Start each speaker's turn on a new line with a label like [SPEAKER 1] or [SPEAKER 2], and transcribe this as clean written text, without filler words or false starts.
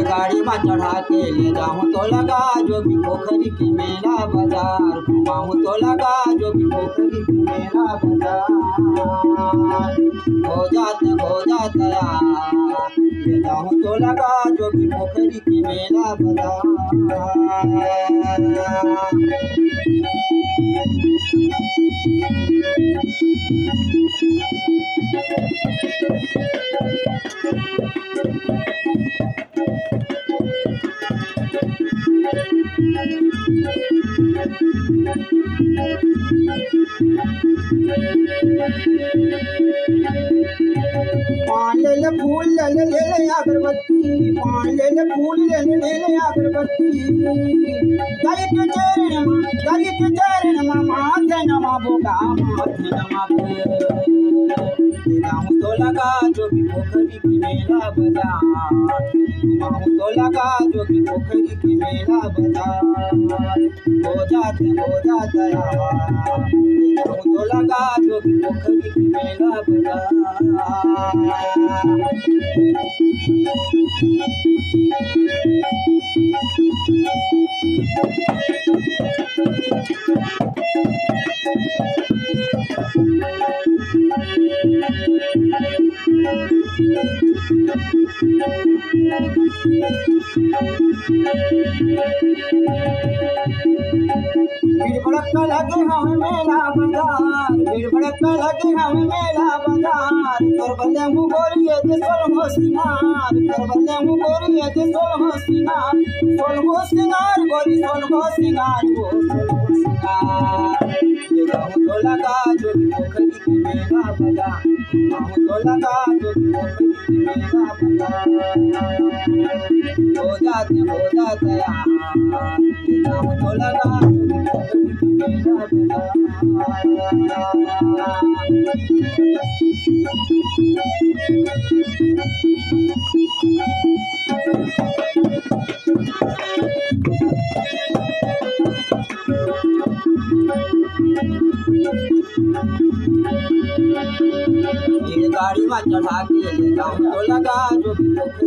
[SPEAKER 1] गाड़ी में चढ़ा के ले जाऊँ तो लगा जोगी पोखरी की मेला बाजार, घुमाऊँ तो लगा जोगी पोखरी की मेला बाजार। हो जाता यार, ले जाऊँ तो लगा जोगी पोखरी की मेला बाजार। पान ले ले फूल ले ले ले ले अगरबत्ती, पान ले ले फूल ले ले ले ले अगरबत्ती। गली के चरण मा माथे नमा बोगा माथे नमा बो। घुमाऊँ तो लगा जोगी पोखरी की मेला बाजार, घुमाऊँ तो लगा जोगी पोखरी की मेला बाजार। हो जाता यार, घुमाऊँ तो लगा जोगी पोखरी की मेला बाजार। भीड़ भड़क्का लगे हमें मेला बाजार, भीड़ भड़क्का लगे हमें मेला बाजार। तोर बल्ले मुँह गोरिये के सोलहो सिंगार, तोर बल्ले मुँह गोरिये के सोलहो सिंगार। सोलहो सिंगार गोरी सोलहो सिंगार, वो सोलहो सिंगार। ले जाऊँ तो लगा जोगी पोखरी की मेला बाजार, घुमाऊँ तो लगा जोगी पोखरी की मेला बाजार। हो जाता यार, ले जाऊँ तो लगा जोगी पोखरी की मेला गाड़ी में चढ़ा के ले जाऊँ तो लगा जोगी पोखरी